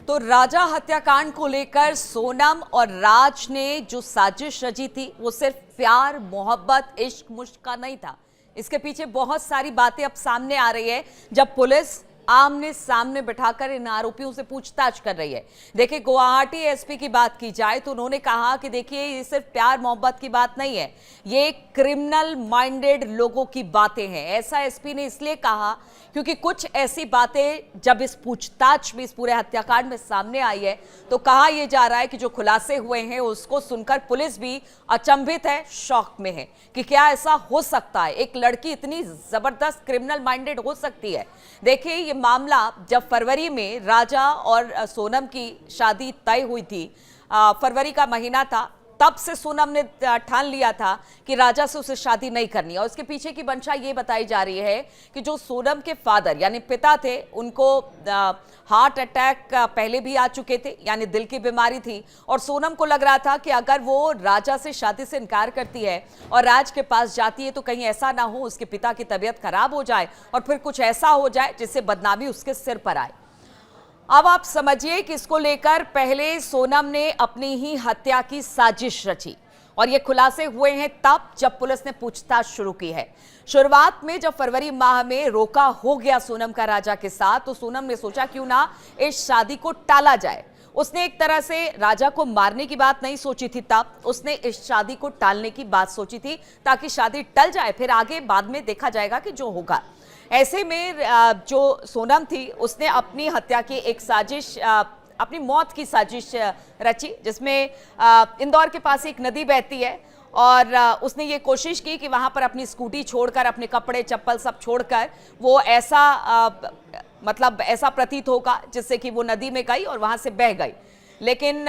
तो राजा हत्याकांड को लेकर सोनम और राज ने जो साजिश रची थी वो सिर्फ प्यार मोहब्बत इश्क मुश्क का नहीं था। इसके पीछे बहुत सारी बातें अब सामने आ रही है जब पुलिस आमने सामने बिठाकर इन आरोपियों से पूछताछ कर रही है। देखिए, गुवाहाटी एसपी की बात की जाए तो उन्होंने कहा कि देखिए ये सिर्फ प्यार मोहब्बत की बात नहीं है, ये क्रिमिनल माइंडेड लोगों की बातें हैं। ऐसा एसपी ने इसलिए कहा क्योंकि कुछ ऐसी बातें जब इस पूछताछ में इस पूरे हत्याकांड में सामने आई है तो कहा यह जा रहा है कि जो खुलासे हुए हैं उसको सुनकर पुलिस भी अचंभित है, शॉक में है कि क्या ऐसा हो सकता है, एक लड़की इतनी जबरदस्त क्रिमिनल माइंडेड हो सकती है। देखिए, ये मामला जब फरवरी में राजा और सोनम की शादी तय हुई थी, फरवरी का महीना था, तब से सोनम ने ठान लिया था कि राजा से उसे शादी नहीं करनी। और उसके पीछे की मंशा ये बताई जा रही है कि जो सोनम के फादर यानी पिता थे, उनको हार्ट अटैक पहले भी आ चुके थे, यानी दिल की बीमारी थी। और सोनम को लग रहा था कि अगर वो राजा से शादी से इनकार करती है और राज के पास जाती है तो कहीं ऐसा ना हो उसके पिता की तबीयत खराब हो जाए और फिर कुछ ऐसा हो जाए जिससे बदनामी उसके सिर पर आए। अब आप समझिए कि इसको लेकर पहले सोनम ने अपनी ही हत्या की साजिश रची और ये खुलासे हुए हैं तब जब पुलिस ने पूछताछ शुरू की है। शुरुआत में जब फरवरी माह में रोका हो गया सोनम का राजा के साथ, तो सोनम ने सोचा क्यों ना इस शादी को टाला जाए। उसने एक तरह से राजा को मारने की बात नहीं सोची थी, तब उसने इस शादी को टालने की बात सोची थी ताकि शादी टल जाए, फिर आगे बाद में देखा जाएगा कि जो होगा। ऐसे में जो सोनम थी उसने अपनी हत्या की एक साजिश, अपनी मौत की साजिश रची, जिसमें इंदौर के पास एक नदी बहती है और उसने ये कोशिश की कि वहां पर अपनी स्कूटी छोड़कर, अपने कपड़े चप्पल सब छोड़कर वो ऐसा मतलब ऐसा प्रतीत होगा जिससे कि वो नदी में गई और वहां से बह गई। लेकिन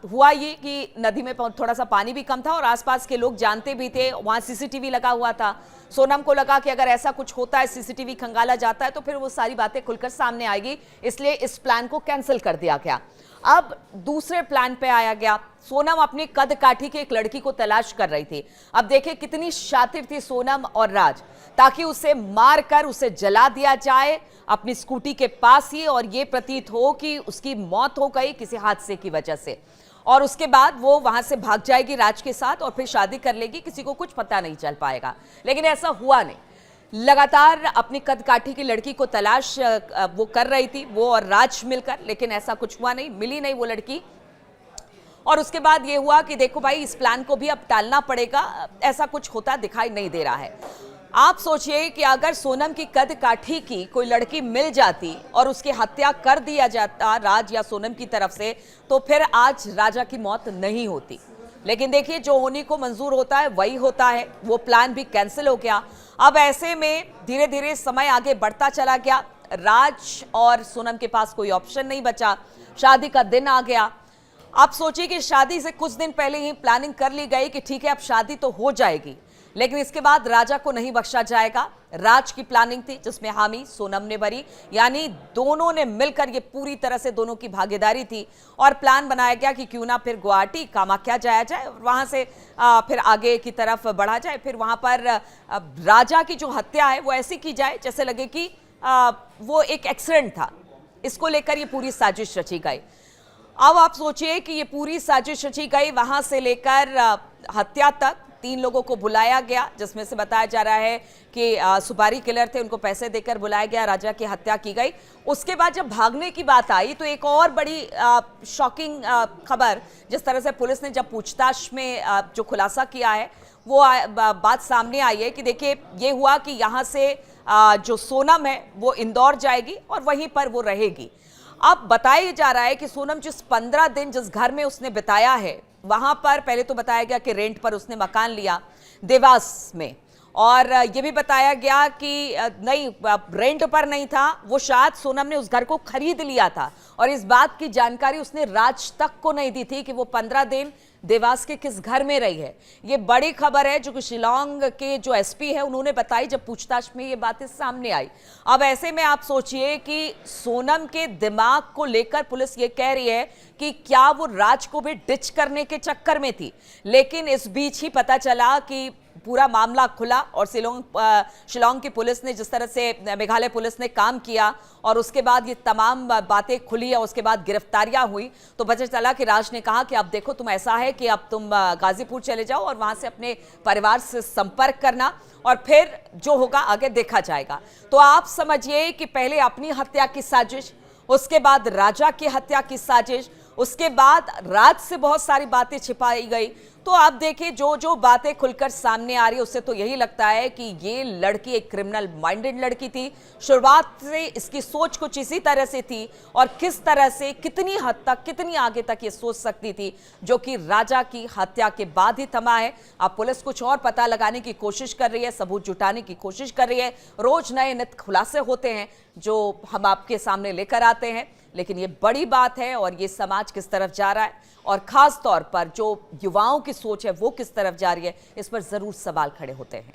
हुआ ये कि नदी में थोड़ा सा पानी भी कम था और आसपास के लोग जानते भी थे, वहां सीसीटीवी लगा हुआ था। सोनम को लगा कि अगर ऐसा कुछ होता है, सीसीटीवी खंगाला जाता है तो फिर वो सारी बातें खुलकर सामने आएगी, इसलिए इस प्लान को कैंसिल कर दिया गया। अब दूसरे प्लान पे आया गया। सोनम अपनी कद काठी की एक लड़की को तलाश कर रही थी। अब देखिए कितनी शातिर थी सोनम और राज, ताकि उसे मारकर उसे जला दिया जाए अपनी स्कूटी के पास ही और ये प्रतीत हो कि उसकी मौत हो गई किसी हादसे की वजह से, और उसके बाद वो वहां से भाग जाएगी राज के साथ और फिर शादी कर लेगी, किसी को कुछ पता नहीं चल पाएगा। लेकिन ऐसा हुआ नहीं। लगातार अपनी कद काठी की लड़की को तलाश वो कर रही थी, वो और राज मिलकर, लेकिन ऐसा कुछ हुआ नहीं, मिली नहीं वो लड़की। और उसके बाद ये हुआ कि देखो भाई, इस प्लान को भी अब टालना पड़ेगा, ऐसा कुछ होता दिखाई नहीं दे रहा है। आप सोचिए कि अगर सोनम की कद काठी की कोई लड़की मिल जाती और उसकी हत्या कर दिया जाता राज या सोनम की तरफ से, तो फिर आज राजा की मौत नहीं होती। लेकिन देखिए, जो होने को मंजूर होता है वही होता है, वो प्लान भी कैंसिल हो गया। अब ऐसे में धीरे धीरे समय आगे बढ़ता चला गया। राज और सोनम के पास कोई ऑप्शन नहीं बचा, शादी का दिन आ गया। आप सोचिए कि शादी से कुछ दिन पहले ही प्लानिंग कर ली गई कि ठीक है अब शादी तो हो जाएगी, लेकिन इसके बाद राजा को नहीं बख्शा जाएगा। राज की प्लानिंग थी जिसमें हामी सोनम ने भरी, यानी दोनों ने मिलकर, ये पूरी तरह से दोनों की भागीदारी थी और प्लान बनाया गया कि क्यों ना फिर गुवाहाटी कामाख्या जाया जाए, वहां से फिर आगे की तरफ बढ़ा जाए, फिर वहां पर राजा की जो हत्या है वो ऐसी की जाए जैसे लगे कि वो एक एक्सीडेंट था। इसको लेकर ये पूरी साजिश रची गई। अब आप सोचिए कि ये पूरी साजिश रची गई, वहां से लेकर हत्या तक 3 लोगों को बुलाया गया, जिसमें से बताया जा रहा है कि सुपारी किलर थे, उनको पैसे देकर बुलाया गया, राजा की हत्या की गई। उसके बाद जब भागने की बात आई तो एक और बड़ी शॉकिंग खबर, जिस तरह से पुलिस ने जब पूछताछ में जो खुलासा किया है वो बात सामने आई है कि देखिए ये हुआ कि यहाँ से जो सोनम है वो इंदौर जाएगी और वहीं पर वो रहेगी। अब बताया जा रहा है कि सोनम जिस 15 दिन जिस घर में उसने बिताया है, वहां पर पहले तो बताया गया कि रेंट पर उसने मकान लिया देवास में, और ये भी बताया गया कि नहीं, रेंट पर नहीं था, वो शायद सोनम ने उस घर को खरीद लिया था और इस बात की जानकारी उसने राज तक को नहीं दी थी कि वो 15 दिन देवास के किस घर में रही है। ये बड़ी खबर है जो कि शिलांग के जो एसपी है उन्होंने बताई जब पूछताछ में ये बातें सामने आई। अब ऐसे में आप सोचिए कि सोनम के दिमाग को लेकर पुलिस ये कह रही है कि क्या वो राज को भी डिच करने के चक्कर में थी, लेकिन इस बीच ही पता चला कि पूरा मामला खुला और शिलोंग की पुलिस ने जिस तरह से, मेघालय पुलिस ने काम किया और उसके बाद ये तमाम बातें खुली और उसके बाद गिरफ्तारियां हुई, तो पता चला कि राज ने कहा कि अब देखो तुम ऐसा है कि अब तुम गाजीपुर चले जाओ और वहां से अपने परिवार से संपर्क करना और फिर जो होगा आगे देखा जाएगा। तो आप समझिए कि पहले अपनी हत्या की साजिश, उसके बाद राजा की हत्या की साजिश, उसके बाद राज से बहुत सारी बातें छिपाई गई। तो आप देखिए जो जो बातें खुलकर सामने आ रही है उससे तो यही लगता है कि ये लड़की एक क्रिमिनल माइंडेड लड़की थी। शुरुआत से इसकी सोच कुछ इसी तरह से थी और किस तरह से, कितनी हद तक, कितनी आगे तक ये सोच सकती थी, जो कि राजा की हत्या के बाद ही थमा है। अब पुलिस कुछ और पता लगाने की कोशिश कर रही है, सबूत जुटाने की कोशिश कर रही है। रोज नए नित खुलासे होते हैं जो हम आपके सामने लेकर आते हैं, लेकिन ये बड़ी बात है और ये समाज किस तरफ जा रहा है और खास तौर पर जो युवाओं की सोच है वो किस तरफ जा रही है, इस पर जरूर सवाल खड़े होते हैं।